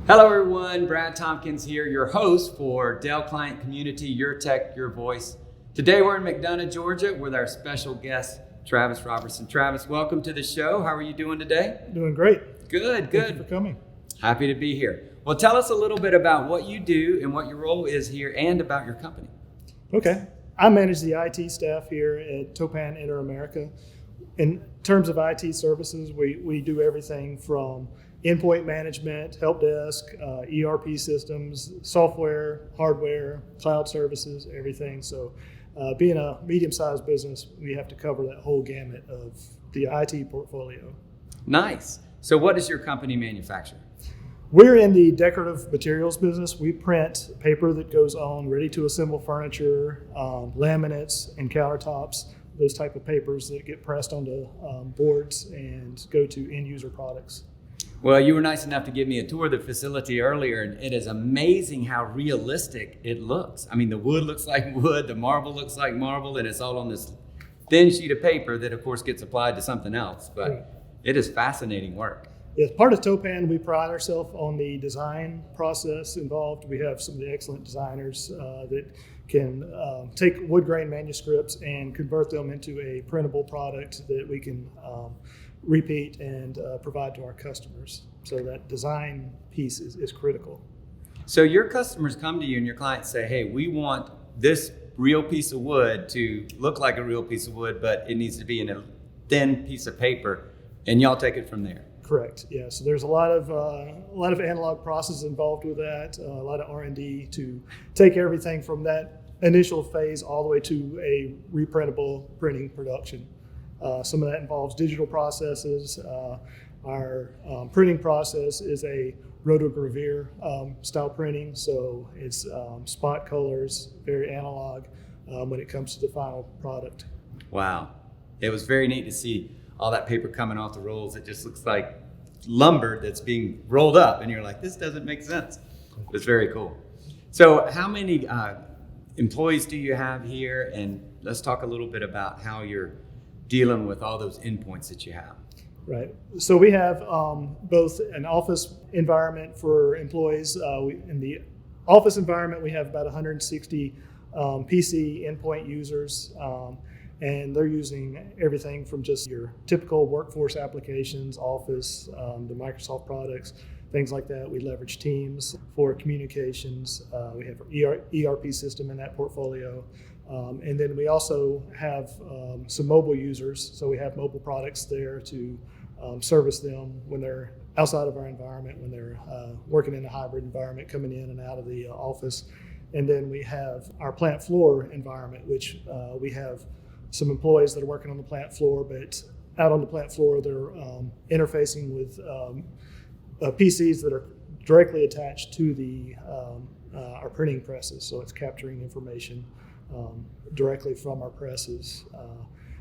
Hello everyone, Brad Tompkins here, your host for Dell Client Community, Your Tech, Your Voice. Today we're in McDonough, Georgia with our special guest, Travis Robertson. Travis, welcome to the show. How are you doing today? Doing great. Good. Thank you for coming. Happy to be here. Well, tell us a little bit about what you do and what your role is here and about your company. Okay. I manage the IT staff here at Toppan Inc. In terms of IT services, we do everything from endpoint management, help desk, ERP systems, software, hardware, cloud services, everything. So being a medium-sized business, we have to cover that whole gamut of the IT portfolio. Nice. So what does your company manufacture? We're in the decorative materials business. We print paper that goes on ready-to-assemble furniture, laminates, and countertops, those type of papers that get pressed onto boards and go to end-user products. Well, you were nice enough to give me a tour of the facility earlier, and it is amazing how realistic it looks. I mean, the wood looks like wood, the marble looks like marble, and it's all on this thin sheet of paper that, of course, gets applied to something else. But it is fascinating work. As part of Toppan, we pride ourselves on the design process involved. We have some of the excellent designers that can take wood grain manuscripts and convert them into a printable product that we can repeat and provide to our customers. So that design piece is critical. So your customers come to you and your clients say, hey, we want this real piece of wood to look like a real piece of wood, but it needs to be in a thin piece of paper, and y'all take it from there. Correct. Yeah. So there's a lot of analog processes involved with that, a lot of R&D to take everything from that initial phase all the way to a reprintable printing production. Some of that involves digital processes. Our printing process is a rotogravure style printing, so it's spot colors, very analog when it comes to the final product. Wow. It was very neat to see all that paper coming off the rolls. It just looks like lumber that's being rolled up, and you're like, this doesn't make sense. It's very cool. So how many employees do you have here? And let's talk a little bit about how you're dealing with all those endpoints that you have. Right. So we have both an office environment for employees. In the office environment, we have about 160 PC endpoint users. And they're using everything from just your typical workforce applications, Office, the Microsoft products, things like that. We leverage Teams for communications. We have an ERP system in that portfolio. And then we also have some mobile users. So we have mobile products there to service them when they're outside of our environment, when they're working in a hybrid environment, coming in and out of the office. And then we have our plant floor environment, which we have some employees that are working on the plant floor, but out on the plant floor, they're interfacing with PCs that are directly attached to our printing presses. So it's capturing information directly from our presses.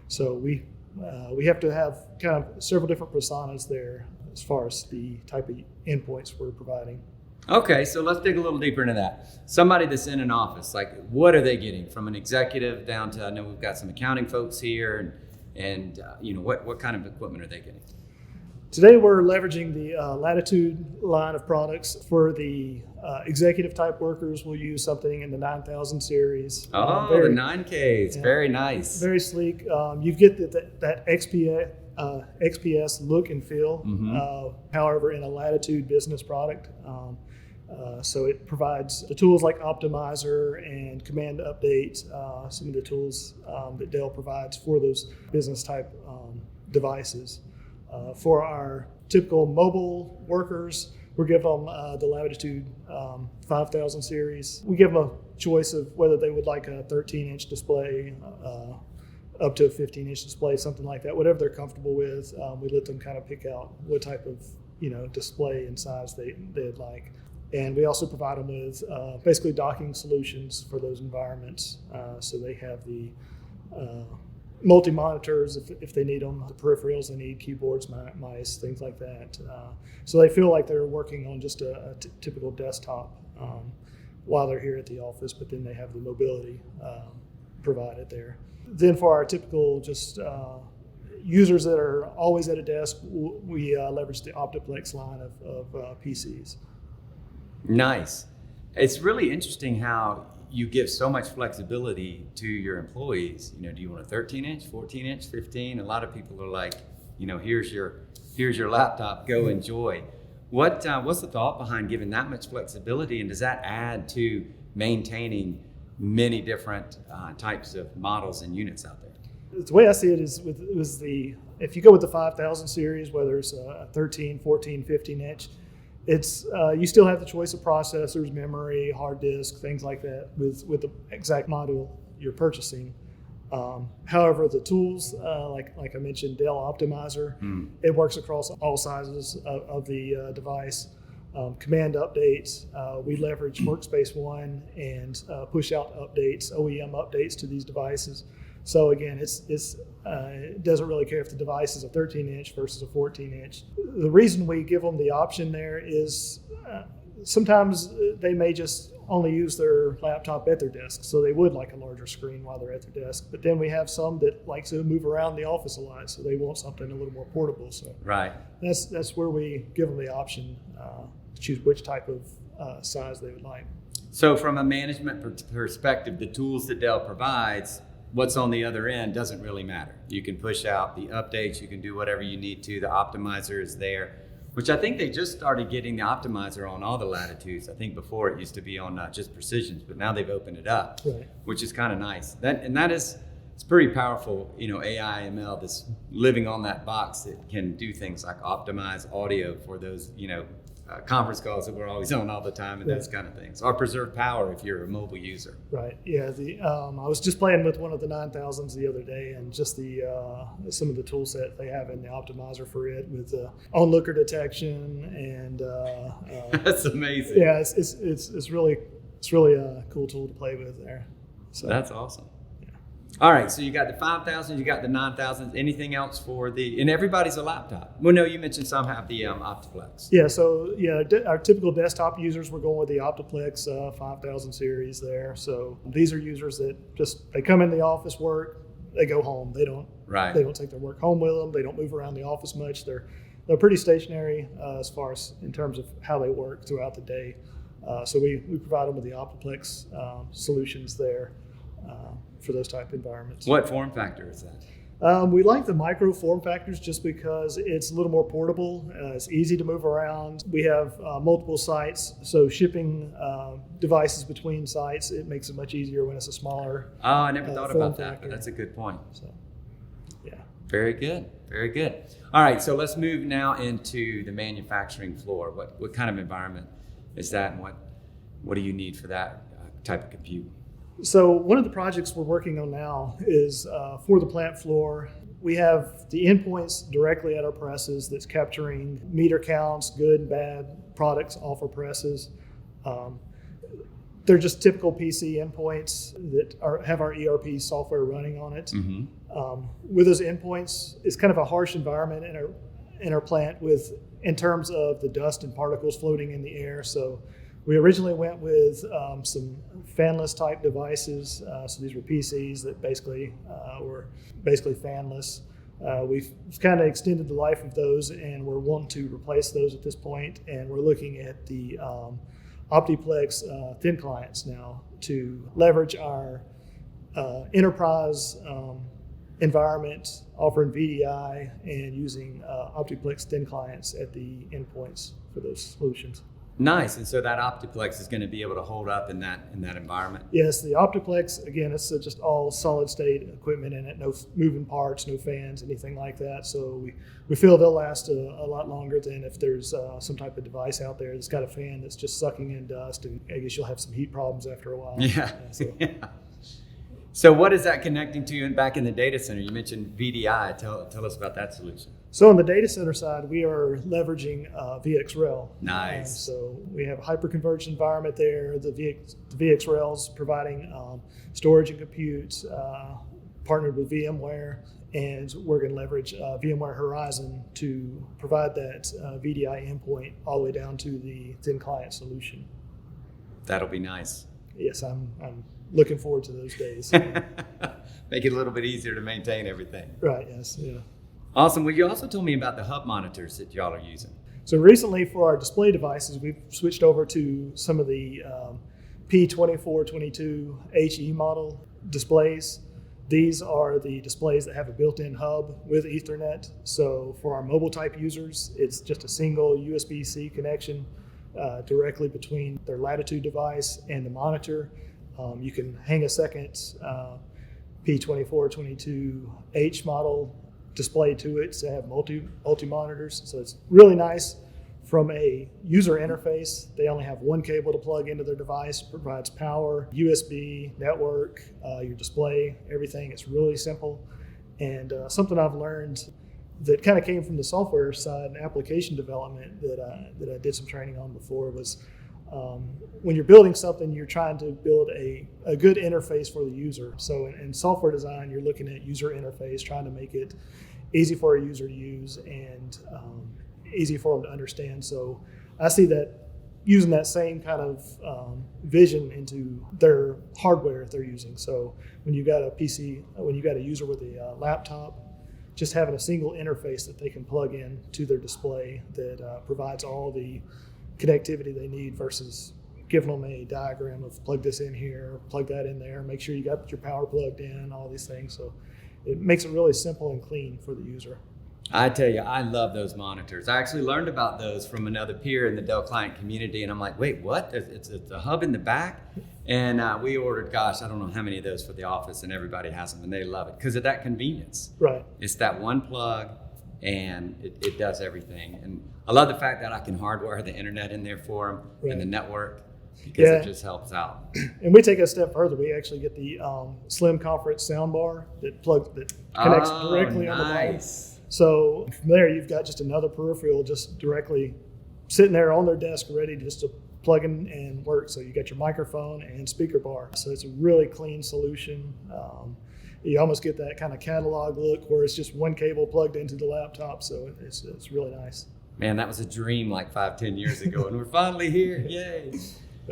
So we have to have kind of several different personas there as far as the type of endpoints we're providing. Okay, so let's dig a little deeper into that. Somebody that's in an office, like what are they getting from an executive down to, I know we've got some accounting folks here, and what kind of equipment are they getting? Today we're leveraging the Latitude line of products. For the executive type workers, we'll use something in the 9000 series. The 9Ks, very nice. Very sleek. You get that XPS look and feel, however, in a Latitude business product. So it provides the tools like Optimizer and Command Update, some of the tools that Dell provides for those business type devices. For our typical mobile workers, we're giving them the Latitude 5000 series. We give them a choice of whether they would like a 13-inch display, up to a 15-inch display, something like that, whatever they're comfortable with. We let them kind of pick out what type of display and size they'd like. And we also provide them with basically docking solutions for those environments. So they have the multi-monitors if they need them, the peripherals they need, keyboards, mice, things like that. So they feel like they're working on just a typical desktop while they're here at the office, but then they have the mobility provided there. Then for our typical just users that are always at a desk, we leverage the Optiplex line of PCs. Nice. It's really interesting how you give so much flexibility to your employees. You know, do you want a 13-inch, 14-inch, 15? A lot of people are like, you know, here's your laptop, go enjoy. What's the thought behind giving that much flexibility, and does that add to maintaining many different types of models and units out there? The way I see it is if you go with the 5000 series, whether it's a 13, 14, 15-inch, it's you still have the choice of processors, memory, hard disk, things like that with the exact module you're purchasing. However, the tools, like I mentioned, Dell Optimizer, it works across all sizes of the device. Command updates, we leverage Workspace ONE and push out updates, OEM updates to these devices. So again, it doesn't really care if the device is a 13-inch versus a 14-inch. The reason we give them the option there is sometimes they may just only use their laptop at their desk, so they would like a larger screen while they're at their desk. But then we have some that like to move around the office a lot, so they want something a little more portable. So right, that's where we give them the option to choose which type of size they would like. So from a management perspective, the tools that Dell provides, what's on the other end doesn't really matter. You can push out the updates, you can do whatever you need to. The optimizer is there, which I think they just started getting the optimizer on all the latitudes. I think before it used to be on just precisions, but now they've opened it up, right, which is kind of nice. It's pretty powerful, you know, AI, ML that's living on that box that can do things like optimize audio for those, you know, conference calls that we're always on all the time and those kind of things, or preserve power if you're a mobile user. Right. Yeah. I was just playing with one of the 9000s the other day, and just some of the tool set they have in the optimizer for it with onlooker detection and that's amazing. Yeah, it's really a cool tool to play with there. So that's awesome. All right, so you got the 5000, you got the 9000. Anything else and everybody's a laptop? Well, no, you mentioned some have the Optiplex. Yeah, so our typical desktop users, we're going with the Optiplex 5000 series there. So these are users that they come in the office, work, they go home. They don't take their work home with them. They don't move around the office much. They're pretty stationary as far as in terms of how they work throughout the day. So we provide them with the Optiplex solutions there. For those type of environments. What form factor is that? We like the micro form factors just because it's a little more portable. It's easy to move around. We have multiple sites, so shipping devices between sites, it makes it much easier when it's a smaller. Oh, I never thought about that, but that's a good point. So, yeah. Very good, very good. All right, so let's move now into the manufacturing floor. What kind of environment is that, and what do you need for that type of compute? So one of the projects we're working on now is for the plant floor. We have the endpoints directly at our presses that's capturing meter counts, good and bad products off our presses. They're just typical PC endpoints that have our ERP software running on it. Mm-hmm. With those endpoints, it's kind of a harsh environment in our plant in terms of the dust and particles floating in the air. So we originally went with some fanless type devices. So these were PCs that were basically fanless. We've kind of extended the life of those, and we're wanting to replace those at this point. And we're looking at the Optiplex thin clients now to leverage our enterprise environment, offering VDI and using Optiplex thin clients at the endpoints for those solutions. Nice, and so that Optiplex is going to be able to hold up in that environment? Yes, the Optiplex, again, it's just all solid state equipment in it, no moving parts, no fans, anything like that. So we feel they'll last a lot longer than if there's some type of device out there that's got a fan that's just sucking in dust, and I guess you'll have some heat problems after a while. Yeah. Yeah. So what is that connecting to back in the data center? You mentioned VDI. Tell us about that solution. So on the data center side, we are leveraging VxRail. Nice. So we have a hyperconverged environment there. The VxRail is providing storage and compute, partnered with VMware, and we're going to leverage VMware Horizon to provide that VDI endpoint all the way down to the thin client solution. That'll be nice. Yes, I'm looking forward to those days. Make it a little bit easier to maintain everything. Right, yes, yeah. Awesome. Well, you also told me about the hub monitors that y'all are using. So recently for our display devices, we've switched over to some of the P2422 HE model displays. These are the displays that have a built-in hub with Ethernet. So for our mobile type users, it's just a single USB-C connection directly between their Latitude device and the monitor. You can hang a second P2422H model display to it to have multi monitors. So it's really nice from a user interface. They only have one cable to plug into their device, provides power, USB, network, your display, everything. It's really simple. And something I've learned that kind of came from the software side and application development that I did some training on before was when you're building something, you're trying to build a good interface for the user. So in software design, you're looking at user interface, trying to make it easy for a user to use and easy for them to understand. So I see that using that same kind of vision into their hardware they're using. So when you got a PC, when you got a user with a laptop, just having a single interface that they can plug in to their display that provides all the connectivity they need versus giving them a diagram of plug this in here, plug that in there, make sure you got your power plugged in, all these things. So it makes it really simple and clean for the user. I tell you, I love those monitors. I actually learned about those from another peer in the Dell client community, and I'm like, wait, what? It's a hub in the back? And we ordered, gosh, I don't know how many of those for the office, and everybody has them, and they love it because of that convenience. Right. It's that one plug, and it does everything. And I love the fact that I can hardwire the internet in there for them and the network because it just helps out. And we take it a step further. We actually get the Slim Conference soundbar that connects directly on the bottom. So from there, you've got just another peripheral just directly sitting there on their desk ready just to plug in and work. So you got your microphone and speaker bar. So it's a really clean solution. You almost get that kind of catalog look where it's just one cable plugged into the laptop. So it's really nice. Man, that was a dream like 5-10 years ago, and we're finally here. Yay.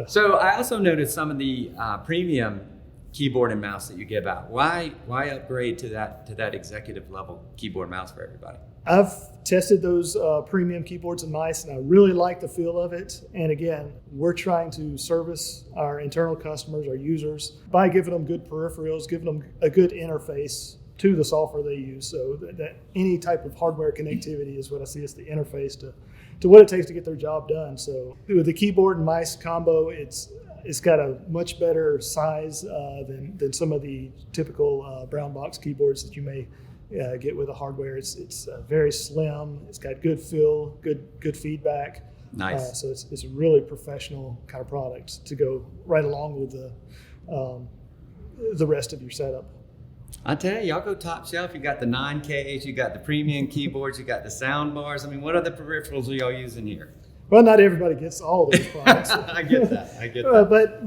So I also noticed some of the premium keyboard and mouse that you give out. Why upgrade to that executive level keyboard mouse for everybody? I've tested those premium keyboards and mice, and I really like the feel of it. And again, we're trying to service our internal customers, our users, by giving them good peripherals, giving them a good interface to the software they use. So that any type of hardware connectivity is what I see as the interface to what it takes to get their job done. So with the keyboard and mice combo, it's got a much better size than some of the typical brown box keyboards that you may get with the hardware. It's very slim. It's got good feel, good feedback. Nice. So it's a really professional kind of product to go right along with the rest of your setup. I tell you, y'all go top shelf. You got the 9Ks, you got the premium keyboards, you got the sound bars. I mean, what other peripherals are y'all using here? Well, not everybody gets all those products. I get that. But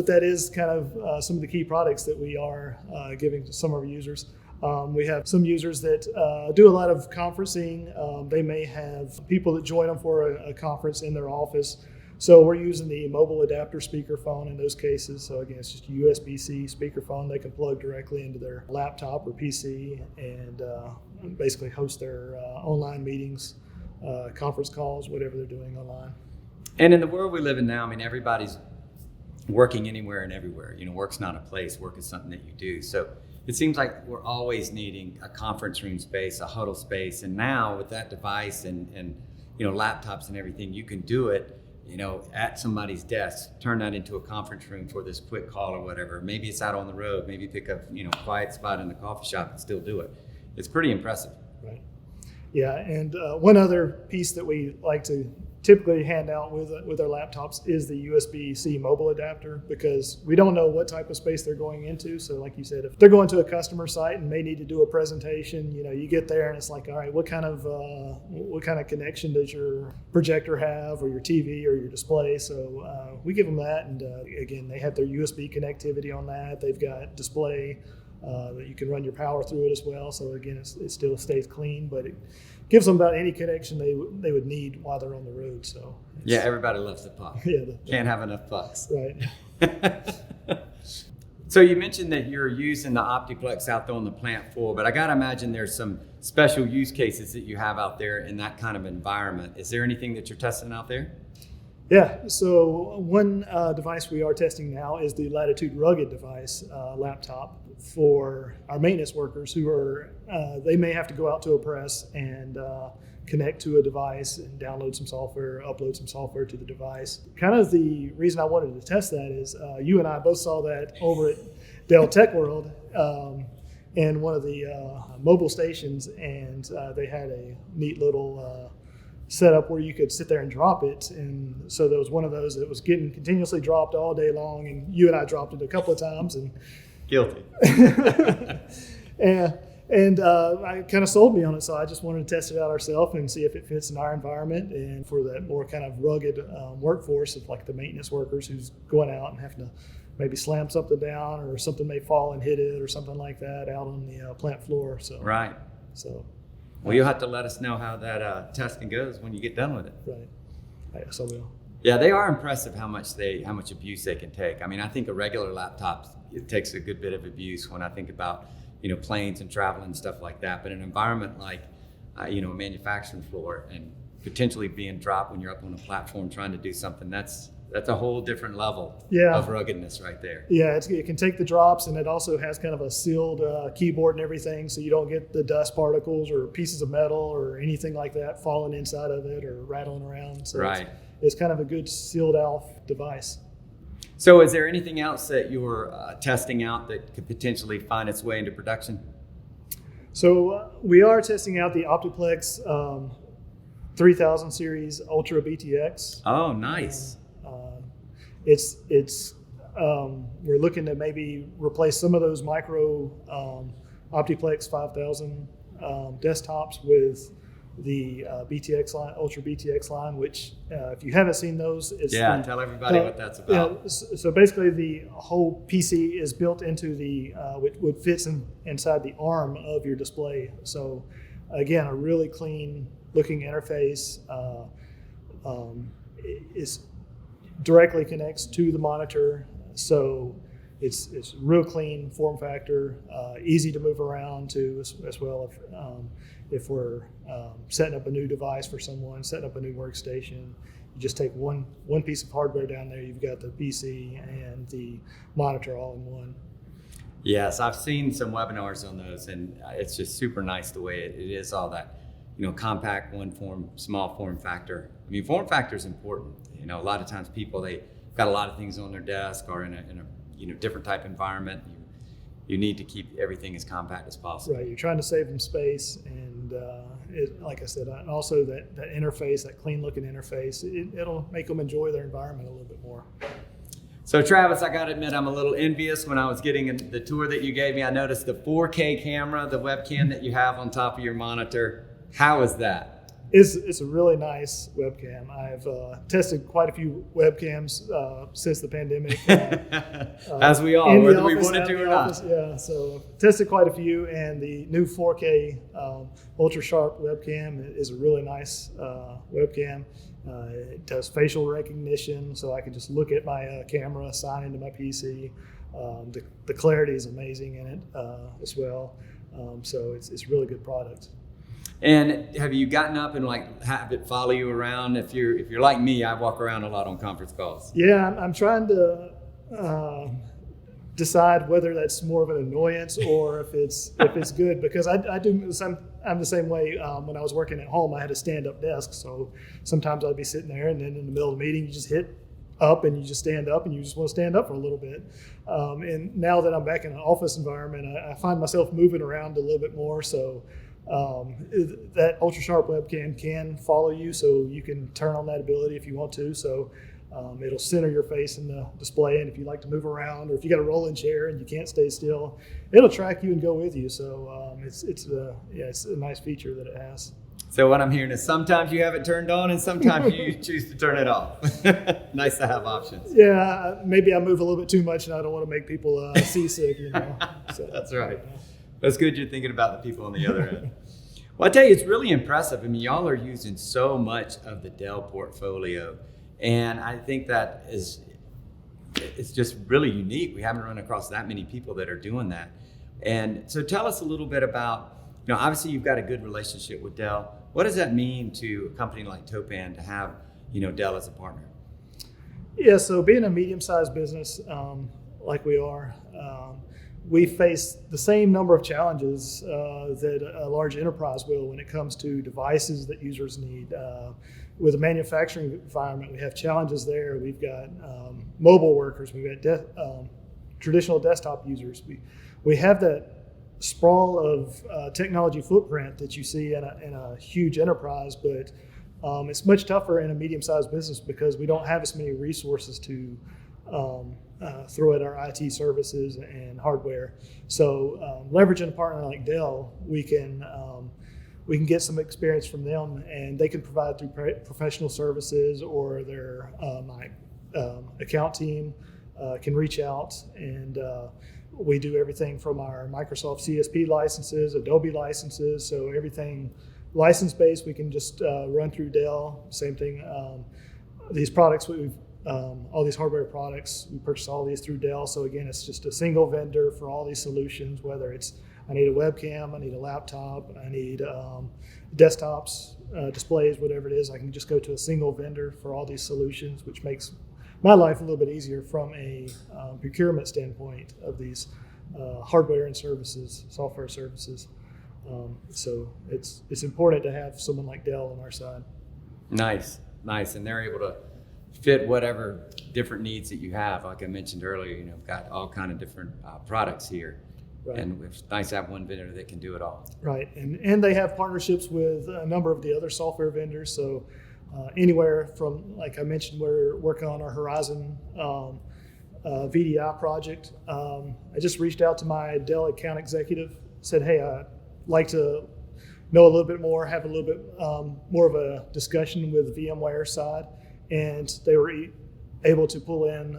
that is kind of some of the key products that we are giving to some of our users. We have some users that do a lot of conferencing. They may have people that join them for a conference in their office. So we're using the mobile adapter speakerphone in those cases. So again, it's just a USB-C speakerphone they can plug directly into their laptop or PC and basically host their online meetings, conference calls, whatever they're doing online. And in the world we live in now, I mean, everybody's working anywhere and everywhere. You know, work's not a place, work is something that you do. So it seems like we're always needing a conference room space, a huddle space. And now with that device and you know, laptops and everything, you can do it, you know, at somebody's desk, turn that into a conference room for this quick call or whatever. Maybe it's out on the road, maybe pick up, you know, quiet spot in the coffee shop and still do it. It's pretty impressive. Right. Yeah, and one other piece that we like to typically hand out with our laptops is the USB-C mobile adapter, because we don't know what type of space they're going into. So like you said, if they're going to a customer site and may need to do a presentation, you know, you get there and it's like, all right, what kind of connection does your projector have, or your TV or your display? So we give them that, and again, they have their USB connectivity on that. They've got display that you can run your power through it as well. So again, it still stays clean, but it gives them about any connection they would need while they're on the road. So yeah, everybody loves the puck. Yeah, can't have enough pucks. Right. So you mentioned that you're using the Optiplex out there on the plant floor, but I got to imagine there's some special use cases that you have out there in that kind of environment. Is there anything that you're testing out there? Yeah, so one device we are testing now is the Latitude Rugged device laptop for our maintenance workers who are, they may have to go out to a press and connect to a device and download some software, upload some software to the device. Kind of the reason I wanted to test that is you and I both saw that over at Dell Tech World in one of the mobile stations, and they had a neat little setup where you could sit there and drop it. And so there was one of those that was getting continuously dropped all day long, and you and I dropped it a couple of times. And guilty. And I kind of sold me on it, so I just wanted to test it out ourselves and see if it fits in our environment. And for that more kind of rugged workforce of like the maintenance workers who's going out and having to maybe slam something down, or something may fall and hit it or something like that out on the plant floor. So right. So. Well, you'll have to let us know how that testing goes when you get done with it. Right. Yes, I will. Yeah, they are impressive how much abuse they can take. I mean, I think a regular laptop, it takes a good bit of abuse when I think about, planes and travel and stuff like that. But an environment like, a manufacturing floor and potentially being dropped when you're up on a platform trying to do something, that's a whole different level of ruggedness right there. Yeah, it can take the drops, and it also has kind of a sealed keyboard and everything, so you don't get the dust particles or pieces of metal or anything like that falling inside of it or rattling around. So right. It's kind of a good sealed off device. So is there anything else that you're testing out that could potentially find its way into production? So we are testing out the Optiplex 3000 series Ultra BTX. Oh, nice. We're looking to maybe replace some of those micro Optiplex 5000 desktops with the BTX line, Ultra BTX line, which if you haven't seen those, it's tell everybody what that's about. So basically, the whole PC is built into the which fits inside the arm of your display. So again, a really clean looking interface. Is directly connects to the monitor, so it's real clean form factor, easy to move around to as well if we're setting up a new device for someone, setting up a new workstation. You just take one piece of hardware down there, you've got the PC and the monitor all in one. Yes, I've seen some webinars on those, and it's just super nice the way it is all that, compact, small form factor. I mean, form factor is important. A lot of times people, they've got a lot of things on their desk or in a different type environment. You need to keep everything as compact as possible. Right, you're trying to save them space, and like I said, also that interface, that clean looking interface, it'll make them enjoy their environment a little bit more. So Travis, I got to admit, I'm a little envious. When I was getting the tour that you gave me, I noticed the 4K camera, the webcam that you have on top of your monitor. How is that? It's a really nice webcam. I've tested quite a few webcams since the pandemic. As we all, whether we wanted to or not. Yeah, so tested quite a few, and the new 4K ultra sharp webcam is a really nice webcam. It does facial recognition, so I can just look at my camera, sign into my PC. The clarity is amazing in it as well. So it's a really good product. And have you gotten up and have it follow you around? If you're like me, I walk around a lot on conference calls. Yeah, I'm trying to decide whether that's more of an annoyance or if it's good, because I'm the same way. When I was working at home, I had a stand-up desk, so sometimes I'd be sitting there, and then in the middle of the meeting, you just hit up and you just stand up, and you just want to stand up for a little bit. And now that I'm back in an office environment, I find myself moving around a little bit more. So that ultra sharp webcam can follow you, so you can turn on that ability if you want to. So it'll center your face in the display, and if you like to move around, or if you got a rolling chair and you can't stay still, it'll track you and go with you. So it's a nice feature that it has. So what I'm hearing is sometimes you have it turned on and sometimes you choose to turn it off. Nice to have options. Yeah, maybe I move a little bit too much and I don't want to make people seasick, So, that's right. That's good you're thinking about the people on the other end. Well, I tell you, it's really impressive. I mean, y'all are using so much of the Dell portfolio, and I think that is it's just really unique. We haven't run across that many people that are doing that. And so tell us a little bit about, obviously you've got a good relationship with Dell. What does that mean to a company like Toppan to have, Dell as a partner? Yeah, so being a medium-sized business like we are, we face the same number of challenges that a large enterprise will when it comes to devices that users need. With a manufacturing environment, we have challenges there. We've got mobile workers, we've got traditional desktop users. We have that sprawl of technology footprint that you see in a huge enterprise, but it's much tougher in a medium-sized business because we don't have as many resources to throw at our IT services and hardware. So leveraging a partner like Dell, we can get some experience from them, and they can provide through professional services, or their account team can reach out, and we do everything from our Microsoft CSP licenses, Adobe licenses, so everything license-based we can just run through Dell. Same thing, these products all these hardware products, we purchase all these through Dell. So again, it's just a single vendor for all these solutions, whether it's I need a webcam, I need a laptop, I need desktops, displays, whatever it is. I can just go to a single vendor for all these solutions, which makes my life a little bit easier from a procurement standpoint of these hardware and services, software services. So it's important to have someone like Dell on our side. Nice. And they're able to fit whatever different needs that you have. Like I mentioned earlier, we've got all kind of different products here. Right. And it's nice to have one vendor that can do it all. Right, and they have partnerships with a number of the other software vendors. So anywhere from, like I mentioned, we're working on our Horizon VDI project. I just reached out to my Dell account executive, said, hey, I'd like to know a little bit more, have a little bit more of a discussion with the VMware side. And they were able to pull in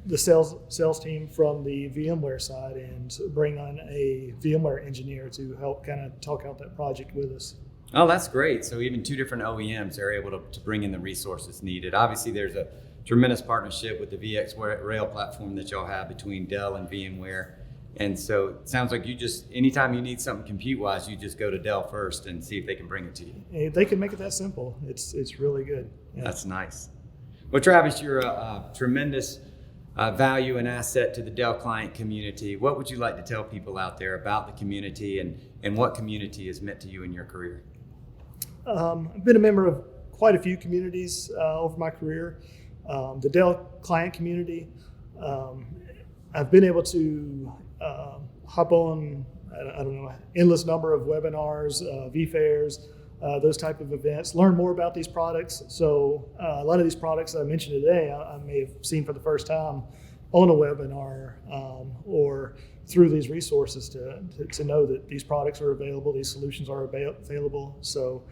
the sales team from the VMware side and bring on a VMware engineer to help kind of talk out that project with us. Oh, that's great. So even two different OEMs are able to bring in the resources needed. Obviously, there's a tremendous partnership with the VxRail platform that y'all have between Dell and VMware. And so it sounds like you just, anytime you need something compute-wise, you just go to Dell first and see if they can bring it to you. They can make it that simple. It's really good. Yeah. That's nice. Well, Travis, you're a tremendous value and asset to the Dell client community. What would you like to tell people out there about the community and what community has meant to you in your career? I've been a member of quite a few communities over my career. The Dell client community, I've been able to hop on, I don't know, endless number of webinars, vFairs, those type of events, learn more about these products. So a lot of these products that I mentioned today, I may have seen for the first time on a webinar or through these resources to know that these products are available, these solutions are available. So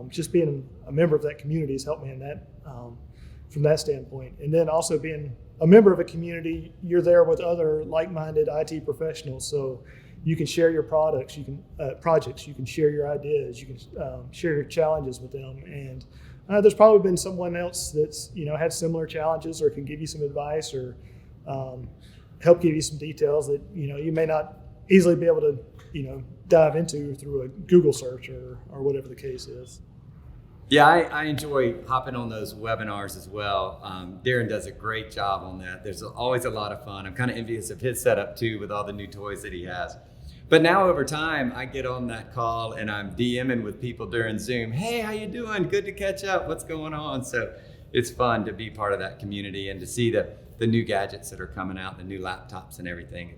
just being a member of that community has helped me in that from that standpoint. And then also being a member of a community, you're there with other like-minded IT professionals. So you can share your projects, you can share your ideas, you can share your challenges with them. And there's probably been someone else that's had similar challenges or can give you some advice or help give you some details that you may not easily be able to dive into through a Google search or whatever the case is. Yeah, I enjoy hopping on those webinars as well. Darren does a great job on that. There's always a lot of fun. I'm kind of envious of his setup too with all the new toys that he has. But now over time, I get on that call and I'm DMing with people during Zoom. Hey, how you doing? Good to catch up. What's going on? So it's fun to be part of that community and to see the new gadgets that are coming out, the new laptops and everything.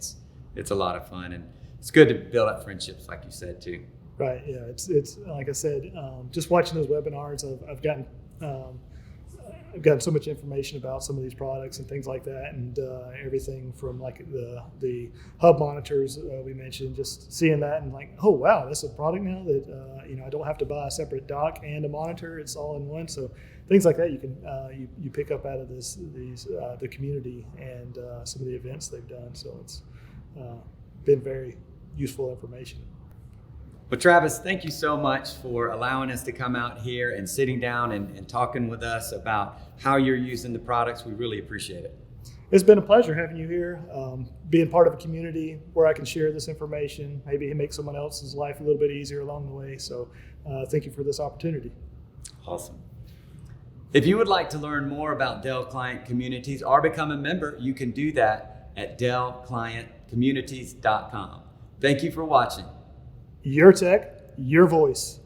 It's a lot of fun, and it's good to build up friendships, like you said too. Right. Yeah. It's like I said, just watching those webinars, I've gotten so much information about some of these products and things like that, and everything from like the hub monitors we mentioned, just seeing that and like, oh wow, that's a product now that I don't have to buy a separate dock and a monitor; it's all in one. So things like that you can you pick up out of the community and some of the events they've done. So it's been very useful information. Well, Travis, thank you so much for allowing us to come out here and sitting down and talking with us about how you're using the products. We really appreciate it. It's been a pleasure having you here, being part of a community where I can share this information, maybe make someone else's life a little bit easier along the way. So thank you for this opportunity. Awesome. If you would like to learn more about Dell Client Communities or become a member, you can do that at dellclientcommunities.com. Thank you for watching. Your tech, your voice.